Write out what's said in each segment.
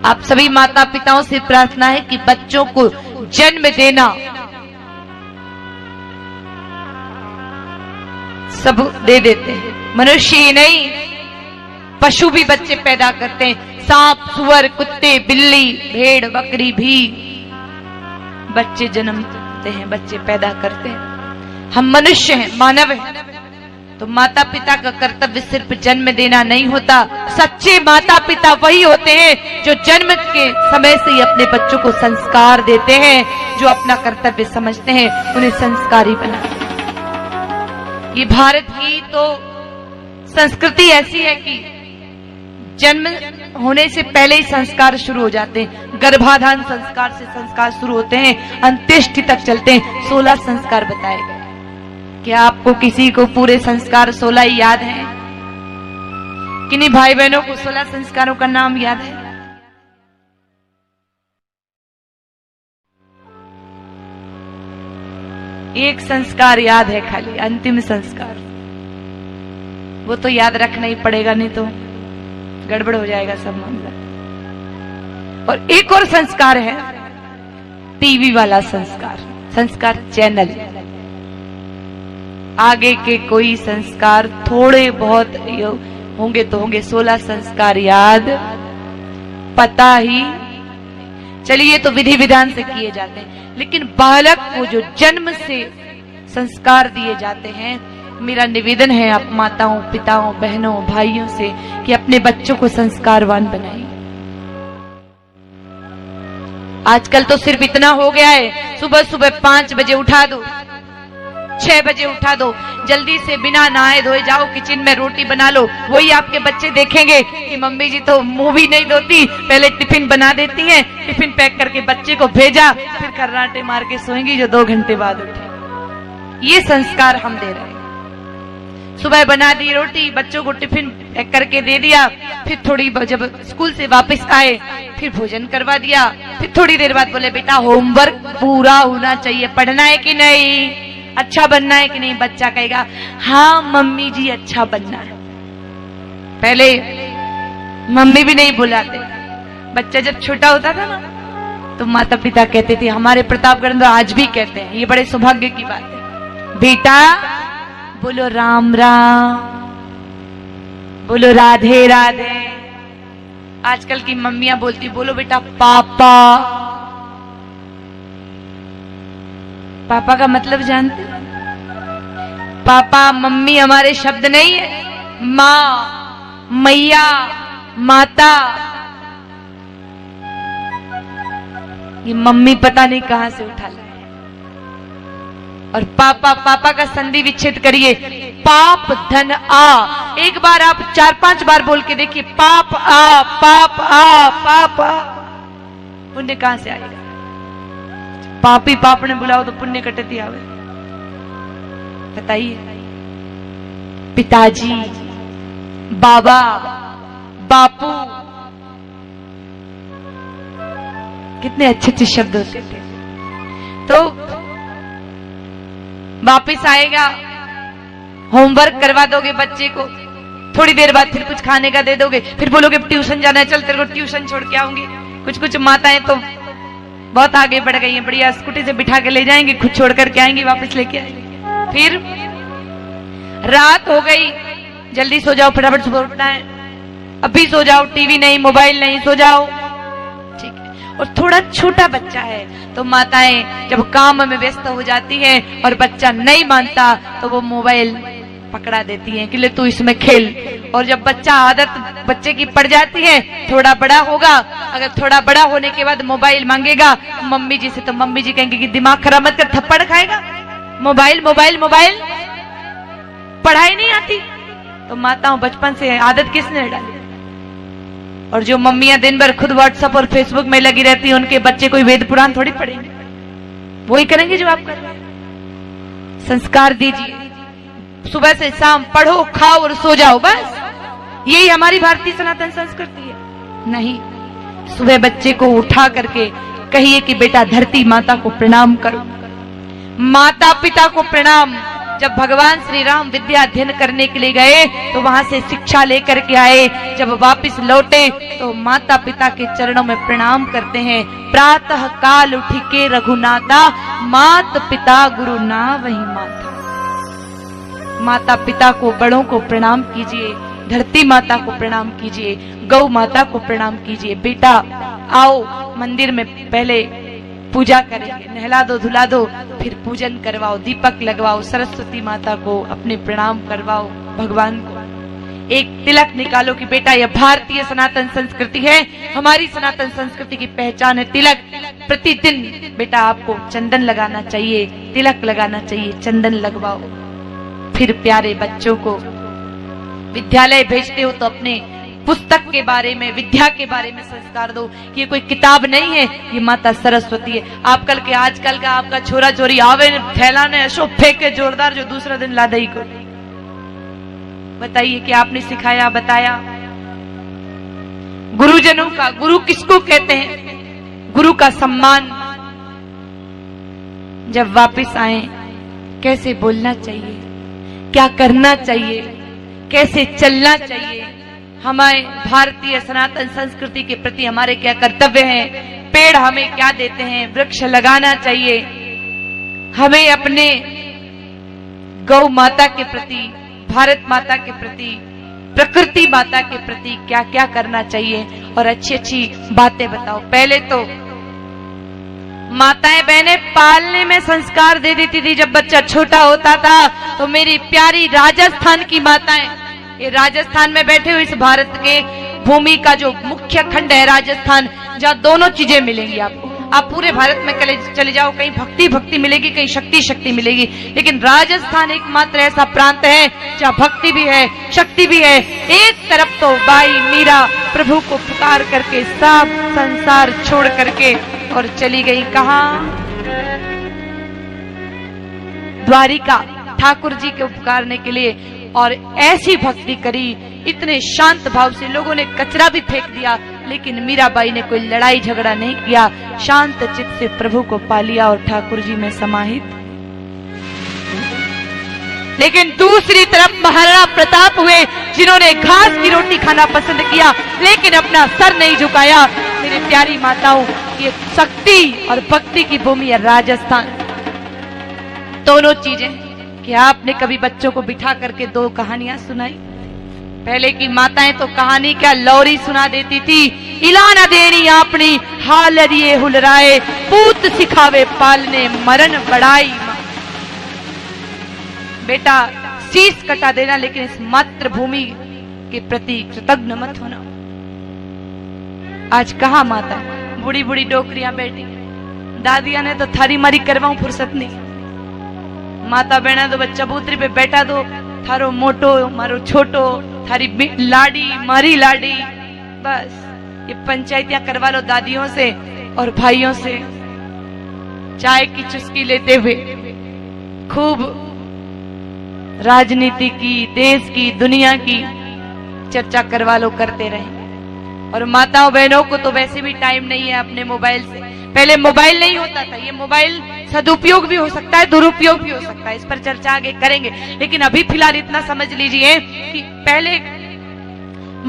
आप सभी माता पिताओं से प्रार्थना है कि बच्चों को जन्म देना सब दे देते हैं, मनुष्य ही नहीं पशु भी बच्चे पैदा करते हैं। सांप, सुअर, कुत्ते, बिल्ली, भेड़, बकरी भी बच्चे जन्मते हैं, बच्चे पैदा करते हैं। हम मनुष्य हैं, मानव हैं, तो माता पिता का कर्तव्य सिर्फ जन्म देना नहीं होता। सच्चे माता पिता वही होते हैं जो जन्म के समय से ही अपने बच्चों को संस्कार देते हैं, जो अपना कर्तव्य समझते हैं, उन्हें संस्कारी बनाते हैं। ये भारत की तो संस्कृति ऐसी है कि जन्म होने से पहले ही संस्कार शुरू हो जाते हैं। गर्भाधान संस्कार से संस्कार शुरू होते हैं, अंत्येष्टि तक चलते हैं। 16 संस्कार बताए गए। क्या आपको किसी को पूरे संस्कार 16 ही याद है? किन्हीं भाई बहनों को 16 संस्कारों का नाम याद है? एक संस्कार याद है खाली, अंतिम संस्कार। वो तो याद रखना ही पड़ेगा, नहीं तो गड़बड़ हो जाएगा सब मामला। और एक और संस्कार है टीवी वाला संस्कार, संस्कार चैनल। आगे के कोई संस्कार थोड़े बहुत होंगे तो होंगे, 16 संस्कार याद पता ही। चलिए ये तो विधि विधान से किए जाते हैं, लेकिन बालक को जो जन्म से संस्कार दिए जाते हैं, मेरा निवेदन है आप माताओं, पिताओं, बहनों, भाइयों से कि अपने बच्चों को संस्कारवान बनाइए। आजकल तो सिर्फ इतना हो गया है, सुबह सुबह 5 बजे उठा दो, 6 बजे उठा दो, जल्दी से बिना नहाए धोए जाओ किचन में रोटी बना लो। वही आपके बच्चे देखेंगे कि मम्मी जी तो मुंह भी नहीं धोती, पहले टिफिन बना देती हैं, टिफिन पैक करके बच्चे को भेजा, फिर खर्राटे मार के सोएंगी जो 2 घंटे बाद उठे। ये संस्कार हम दे रहे हैं। सुबह बना दी रोटी, बच्चों को टिफिन पैक करके दे दिया, फिर थोड़ी जब स्कूल से वापस आए फिर भोजन करवा दिया, फिर थोड़ी देर बाद बोले बेटा होमवर्क पूरा होना चाहिए, पढ़ना है कि नहीं, अच्छा बनना है कि नहीं। बच्चा कहेगा हाँ मम्मी जी अच्छा बनना है। पहले मम्मी भी नहीं बुलाते। बच्चा जब छोटा होता था ना तो माता पिता कहते थे, हमारे प्रतापगढ़ में आज भी कहते हैं, ये बड़े सौभाग्य की बात है, बेटा बोलो राम राम, बोलो राधे राधे। आजकल की मम्मियां बोलती बोलो बेटा पापा। पापा का मतलब जानते हो? पापा मम्मी हमारे शब्द नहीं है, माँ, मैया, माता। ये मम्मी पता नहीं कहां से उठा लाए। और पापा, पापा का संधि विच्छेद करिए, पाप धन आ। एक बार आप 4-5 बार बोल के देखिए, पाप आ, पाप आ, पाप आ। पुण्य कहां से आएगा? पापी पाप ने बुलाओ तो पुण्य कटती आवे। बताइए। पिताजी, बाबा, बापू, कितने अच्छे अच्छे शब्द होते थे। तो वापिस आएगा, होमवर्क करवा दोगे बच्चे को, थोड़ी देर बाद फिर कुछ खाने का दे दोगे, फिर बोलोगे ट्यूशन जाना है, चल तेरे को ट्यूशन छोड़ के आऊंगी। कुछ कुछ माताएं तो बहुत आगे बढ़ गई हैं, बढ़िया स्कूटी से बिठा के ले जाएंगे, खुद छोड़ करके आएंगी, वापस लेके आएंगे। फिर रात हो गई, जल्दी सो जाओ, फटाफट सुबह उठना है, अभी सो जाओ, टीवी नहीं, मोबाइल नहीं, सो जाओ। ठीक है। और थोड़ा छोटा बच्चा है तो माताएं जब काम में व्यस्त हो जाती हैं और बच्चा नहीं मानता तो वो मोबाइल पकड़ा देती हैं कि ले तू इसमें खेल। और जब बच्चा आदत बच्चे की पड़ जाती है, थोड़ा बड़ा होगा, अगर थोड़ा बड़ा होने के बाद मोबाइल मांगेगा मम्मी जी से, तो मम्मी जी कहेंगे कि दिमाग खराब मत कर, थप्पड़ खाएगा। मोबाइल मोबाइल मोबाइल, पढ़ाई नहीं आती। तो माताओं बचपन से आदत किसने डाली? और जो मम्मियां दिन भर खुद व्हाट्सएप और फेसबुक में लगी रहती हैं, उनके बच्चे कोई वेद पुराण थोड़ी पढ़ेंगे, वही करेंगे जो आप कर रहे हैं। संस्कार दीजिए, सुबह से शाम पढ़ो, खाओ और सो जाओ, बस यही हमारी भारतीय सनातन संस्कृति है। नहीं, सुबह बच्चे को उठा करके कहिए कि बेटा धरती माता को प्रणाम करो, माता पिता को प्रणाम, जब भगवान श्री राम विद्या अध्ययन करने के लिए गए तो वहां से शिक्षा लेकर के आए। जब वापस लौटे तो माता पिता के चरणों में प्रणाम करते हैं। प्रातः काल उठी के रघुनाथा, मात पिता गुरु ना वही माता। माता पिता को, बड़ों को प्रणाम कीजिए, धरती माता को प्रणाम कीजिए, गौ माता को प्रणाम कीजिए। बेटा आओ मंदिर में पहले पूजा करेंगे, नहला दो धुला दो, फिर पूजन करवाओ, दीपक लगवाओ, सरस्वती माता को अपने प्रणाम करवाओ, भगवान को एक तिलक निकालो कि बेटा यह भारतीय सनातन संस्कृति है, हमारी सनातन संस्कृति की पहचान है तिलक। प्रतिदिन बेटा आपको चंदन लगाना चाहिए, तिलक लगाना चाहिए, चंदन लगवाओ। फिर प्यारे बच्चों को विद्यालय भेजते हो तो अपने पुस्तक के बारे में, विद्या के बारे में संस्कार दो कि ये कोई किताब नहीं है, ये माता सरस्वती है। आजकल का आपका छोरा छोरी आवे फैलाने अशोक फेंके जोरदार, जो दूसरा दिन लादई को। बताइए कि आपने सिखाया, बताया? गुरुजनों का, गुरु किसको कहते हैं? गुरु का सम्मान। जब वापस आए कैसे बोलना चाहिए, क्या करना चाहिए, कैसे चलना चाहिए, हमारे भारतीय सनातन संस्कृति के प्रति हमारे क्या कर्तव्य हैं, पेड़ हमें क्या देते हैं, वृक्ष लगाना चाहिए, हमें अपने गौ माता के प्रति, भारत माता के प्रति, प्रकृति माता के प्रति क्या क्या करना चाहिए, और अच्छी अच्छी बातें बताओ। पहले तो माताएं बहनें पालने में संस्कार दे देती थी। जब बच्चा छोटा होता था तो मेरी प्यारी राजस्थान की माताएं, ये राजस्थान में बैठे हुए इस भारत के भूमि का जो मुख्य खंड है राजस्थान, जहाँ दोनों चीजें मिलेंगी आपको। आप पूरे भारत में चले जाओ, कहीं भक्ति भक्ति मिलेगी, कहीं शक्ति शक्ति मिलेगी, लेकिन राजस्थान एकमात्र ऐसा प्रांत है जहाँ भक्ति भी है, शक्ति भी है। एक तरफ तो बाई मीरा प्रभु को पुकार करके सब संसार छोड़ करके और चली गई कहाँ? द्वारिका, ठाकुर जी को पुकारने के लिए, और ऐसी भक्ति करी, इतने शांत भाव से। लोगों ने कचरा भी फेंक दिया, लेकिन मीराबाई ने कोई लड़ाई झगड़ा नहीं किया, शांत चित्त से प्रभु को पा लिया और ठाकुर जी में समाहित। लेकिन दूसरी तरफ महाराणा प्रताप हुए, जिन्होंने घास की रोटी खाना पसंद किया लेकिन अपना सर नहीं झुकाया। मेरी प्यारी माताओं, ये शक्ति और भक्ति की भूमि है राजस्थान। दोनों चीजें। क्या आपने कभी बच्चों को बिठा करके दो कहानियां सुनाई? पहले की माताएं तो कहानी क्या लौरी सुना देती थी। इलाना देनी आपनी हाल रिए हुलराए, पूत सिखावे पालने मरण बड़ाई। बेटा शीश कटा देना, लेकिन इस मातृभूमि के प्रति कृतज्ञ मत होना। आज कहाँ माता, बूढ़ी बूढ़ी डोकरियां बैठी, दादिया ने तो थारी मारी करवाऊं फुर्सत नहीं। माता बहना तो बच्चा बूतरी पे बैठा दो, थारो मोटो मारो छोटो, थारी लाडी मारी लाडी, बस ये पंचायतियां करवा लो दादियों से और भाइयों से। चाय की चुस्की लेते हुए खूब राजनीति की, देश की, दुनिया की चर्चा करवा लो, करते रहे। और माताओं बहनों को तो वैसे भी टाइम नहीं है अपने मोबाइल से। पहले मोबाइल नहीं होता था, ये मोबाइल सदुपयोग भी हो सकता है, दुरुपयोग भी हो सकता है, इस पर चर्चा आगे करेंगे। लेकिन अभी फिलहाल इतना समझ लीजिए कि पहले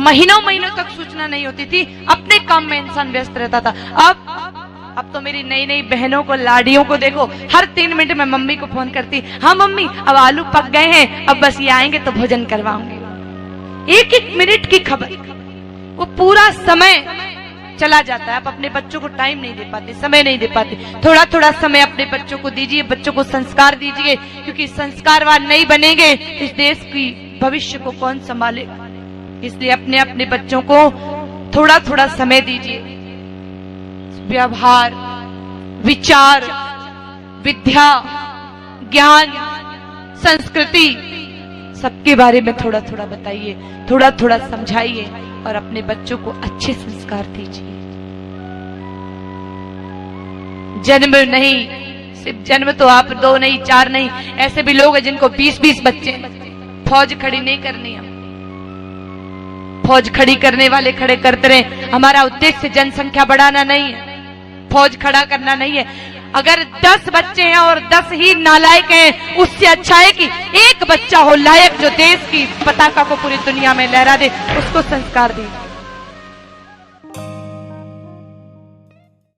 महीनों महीनों तक सूचना नहीं होती थी, अपने काम में इंसान व्यस्त रहता था। अब तो मेरी नई नई बहनों को, लाडियों को देखो, हर 3 मिनट में मम्मी को फोन करती, हाँ मम्मी अब आलू पक गए हैं, अब बस ये आएंगे तो भोजन करवाऊंगे। एक एक मिनट की खबर, वो पूरा समय चला जाता है। आप अपने बच्चों को टाइम नहीं दे पाते, समय नहीं दे पाते। थोड़ा थोड़ा समय अपने बच्चों को दीजिए, बच्चों को संस्कार दीजिए, क्योंकि संस्कारवान नहीं बनेंगे इस देश की भविष्य को कौन संभालेगा। इसलिए अपने अपने बच्चों को थोड़ा थोड़ा समय दीजिए। व्यवहार, विचार, विद्या, ज्ञान, संस्कृति, सबके बारे में थोड़ा थोड़ा बताइए, थोड़ा थोड़ा समझाइए और अपने बच्चों को अच्छे संस्कार दीजिए। जन्म नहीं, सिर्फ जन्म तो आप 2 नहीं, 4 नहीं, ऐसे भी लोग हैं जिनको 20-20 बच्चे। फौज खड़ी नहीं करनी है, फौज खड़ी करने वाले खड़े करते रहे। हमारा उद्देश्य जनसंख्या बढ़ाना नहीं है, फौज खड़ा करना नहीं है। अगर 10 बच्चे हैं और 10 ही नालायक हैं, उससे अच्छा है कि एक बच्चा हो लायक जो देश की पताका को पूरी दुनिया में लहरा दे, उसको संस्कार दे।